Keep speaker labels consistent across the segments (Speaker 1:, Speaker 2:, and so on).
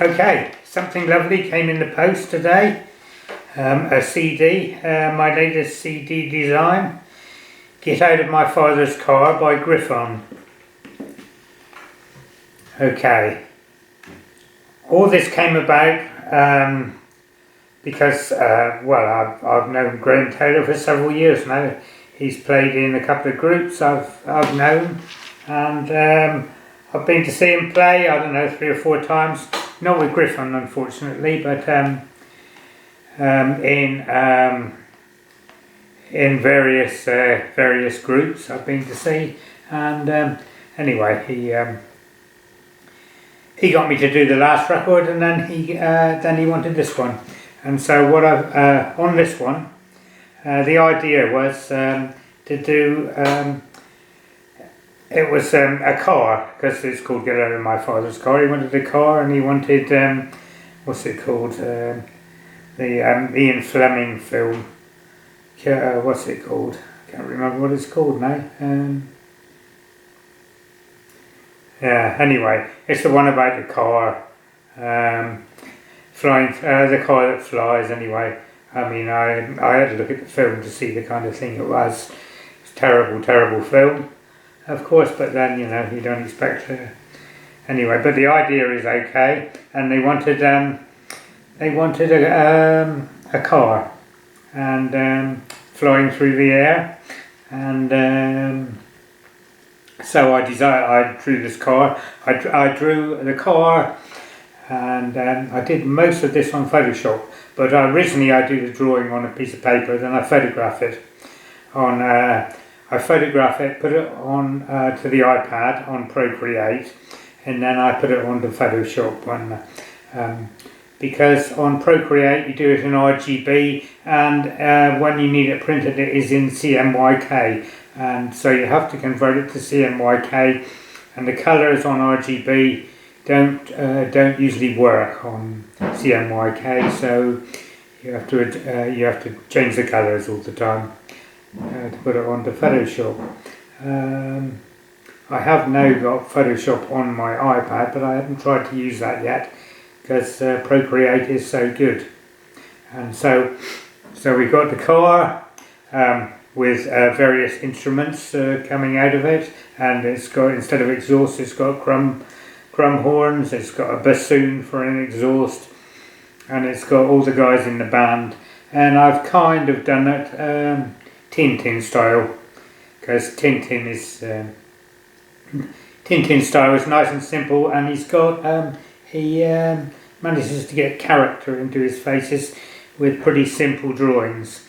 Speaker 1: Okay, something lovely came in the post today. A CD, my latest CD design, Get Out of My Father's Car by Gryphon. Okay, all this came about because, well, I've known Graham Taylor for several years now. He's played in a couple of groups I've known, and I've been to see him play, I don't know, 3 or 4 times. Not with Gryphon, unfortunately, but in various groups I've been to see. And anyway, he got me to do the last record, and then he wanted this one. And so what I've on this one, the idea was to do. It was a car, because it's called Get Out of My Father's Car. He wanted a car, and he wanted, what's it called, the Ian Fleming film. What's it called? I can't remember what it's called now. Yeah, anyway, it's the one about the car, flying, the car that flies anyway. I mean, I had to look at the film to see the kind of thing it was. It's a terrible, terrible film. Of course, but then, you know, you don't expect to. Anyway, but the idea is okay, and they wanted a car, and flying through the air, and so I drew this car. I drew the car, and I did most of this on Photoshop. But originally I do the drawing on a piece of paper, then I photograph it on. I photograph it, put it on to the iPad on Procreate, and then I put it onto Photoshop. Because on Procreate you do it in RGB, and when you need it printed it is in CMYK, and so you have to convert it to CMYK, and the colours on RGB don't usually work on CMYK, so you have to change the colours all the time. To put it onto Photoshop. I have now got Photoshop on my iPad, but I haven't tried to use that yet because Procreate is so good. And so we've got the car with various instruments coming out of it, and it's got, instead of exhaust, it's got crumb horns, it's got a bassoon for an exhaust, and it's got all the guys in the band. And I've kind of done it Tintin style, because Tintin style is nice and simple, and he's got he manages to get character into his faces with pretty simple drawings.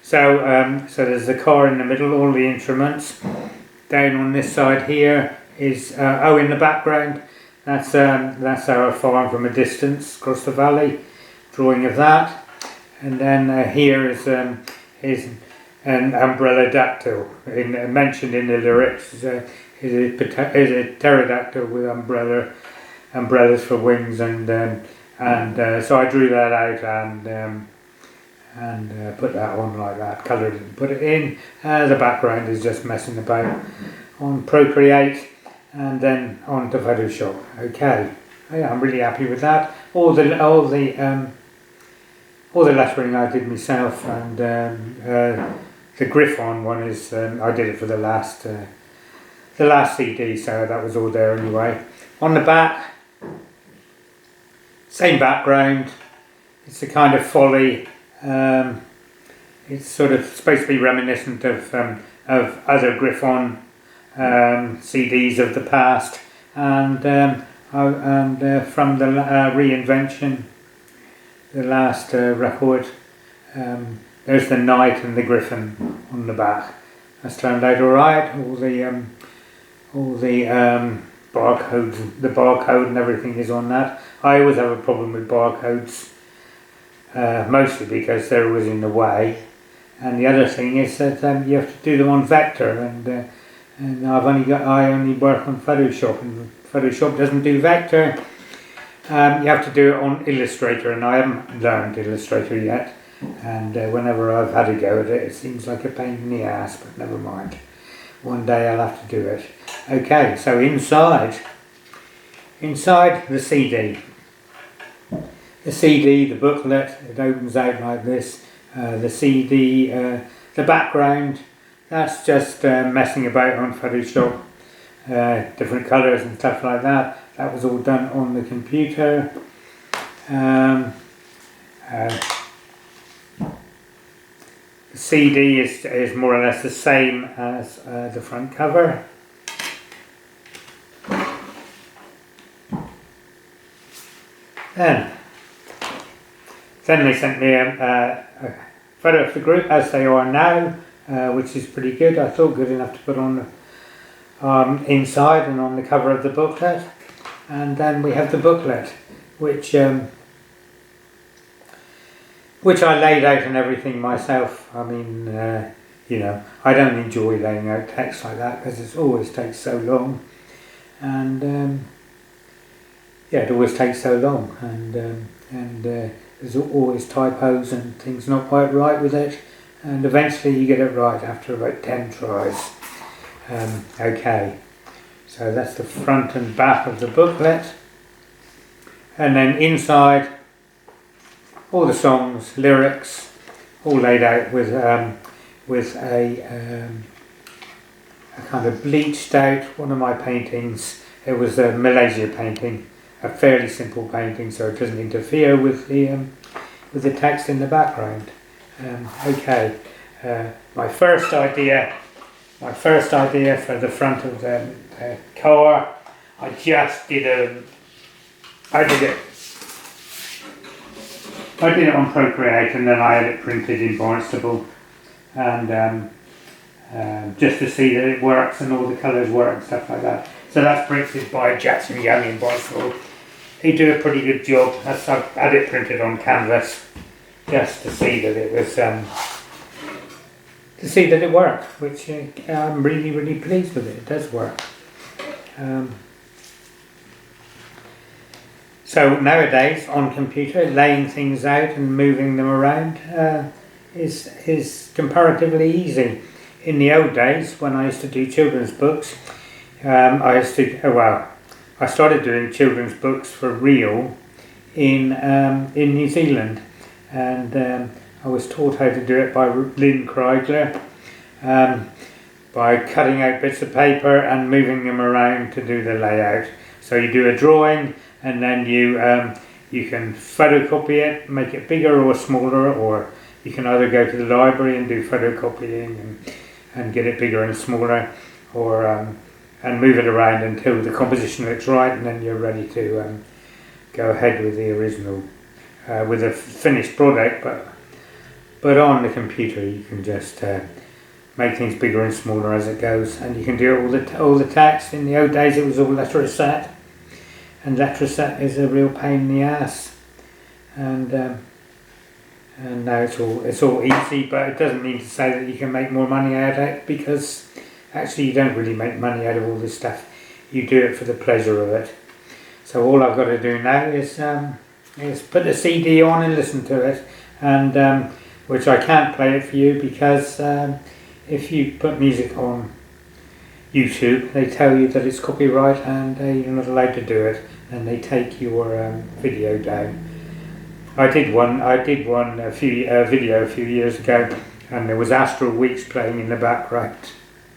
Speaker 1: So so there's the car in the middle, all the instruments. Down on this side here is in the background, that's our farm from a distance across the valley, drawing of that. And then here is an umbrella dactyl, mentioned in the lyrics, is a pterodactyl with umbrellas for wings, and so I drew that out and put that on like that, coloured it and put it in. The background is just messing about on Procreate and then onto Photoshop. Okay, yeah, I'm really happy with that. All the lettering I did myself, and the Gryphon one is I did it for the last CD, so that was all there anyway. On the back, same background. It's a kind of folly. It's sort of supposed to be reminiscent of other Gryphon CDs of the past, and from the reinvention, the last record. There's the knight and the griffin on the back. That's turned out all right. All the barcodes, the barcode and everything is on that. I always have a problem with barcodes, mostly because they're always in the way. And the other thing is that you have to do them on vector, and I only work on Photoshop, and Photoshop doesn't do vector. You have to do it on Illustrator, and I haven't learned Illustrator yet. And whenever I've had a go at it, it seems like a pain in the ass, but never mind. One day I'll have to do it. Okay, so inside the CD, the CD, the booklet, it opens out like this. The CD, the background, that's just messing about on Photoshop, different colours and stuff like that. That was all done on the computer. The CD is more or less the same as the front cover. Then they sent me a photo of the group as they are now, which is pretty good. I thought good enough to put on inside and on the cover of the booklet. And then we have the booklet, which I laid out and everything myself. I mean, you know, I don't enjoy laying out text like that because it always takes so long, and yeah, it always takes so long, and there's always typos and things not quite right with it, and eventually you get it right after about 10 tries. Okay, so that's the front and back of the booklet, and then inside, all the songs, lyrics, all laid out with a kind of bleached out. One of my paintings, it was a Malaysia painting, a fairly simple painting, so it doesn't interfere with the text in the background. Okay, my first idea for the front of the car, I did it on Procreate, and then I had it printed in Barnstable, and just to see that it works and all the colours work and stuff like that. So that's printed by Jackson Young in Barnstable. He do a pretty good job. I've had it printed on canvas just to see that it was it worked, which I'm really pleased with it. It does work. So nowadays on computer, laying things out and moving them around is comparatively easy. In the old days, when I used to do children's books, I started doing children's books for real in New Zealand, and I was taught how to do it by Lynn Kreigler, by cutting out bits of paper and moving them around to do the layout. So you do a drawing, and then you can photocopy it, make it bigger or smaller, or you can either go to the library and do photocopying and get it bigger and smaller, or and move it around until the composition looks right, and then you're ready to go ahead with the original, with a finished product. But on the computer you can just make things bigger and smaller as it goes, and you can do all the text. In the old days it was all letter set. And Letraset is a real pain in the ass, and now it's all easy. But it doesn't mean to say that you can make more money out of it, because actually you don't really make money out of all this stuff. You do it for the pleasure of it. So all I've got to do now is put the CD on and listen to it, and which I can't play it for you because if you put music on YouTube, they tell you that it's copyright and you're not allowed to do it, and they take your video down. I did one video a few years ago, and there was Astral Weeks playing in the background,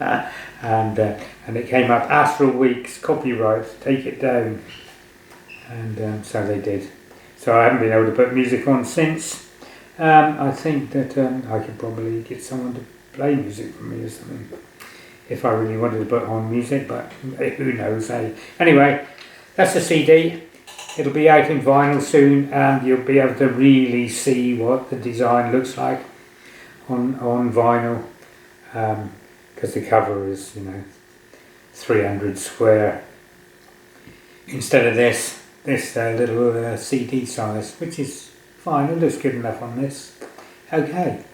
Speaker 1: and it came up, Astral Weeks copyright, take it down, and so they did. So I haven't been able to put music on since. I think that I could probably get someone to play music for me or something, if I really wanted to put on music, but who knows, eh? Anyway, that's the CD. It'll be out in vinyl soon, and you'll be able to really see what the design looks like on vinyl, because the cover is, 300 square instead of this little CD size, which is fine. It looks good enough on this. Okay.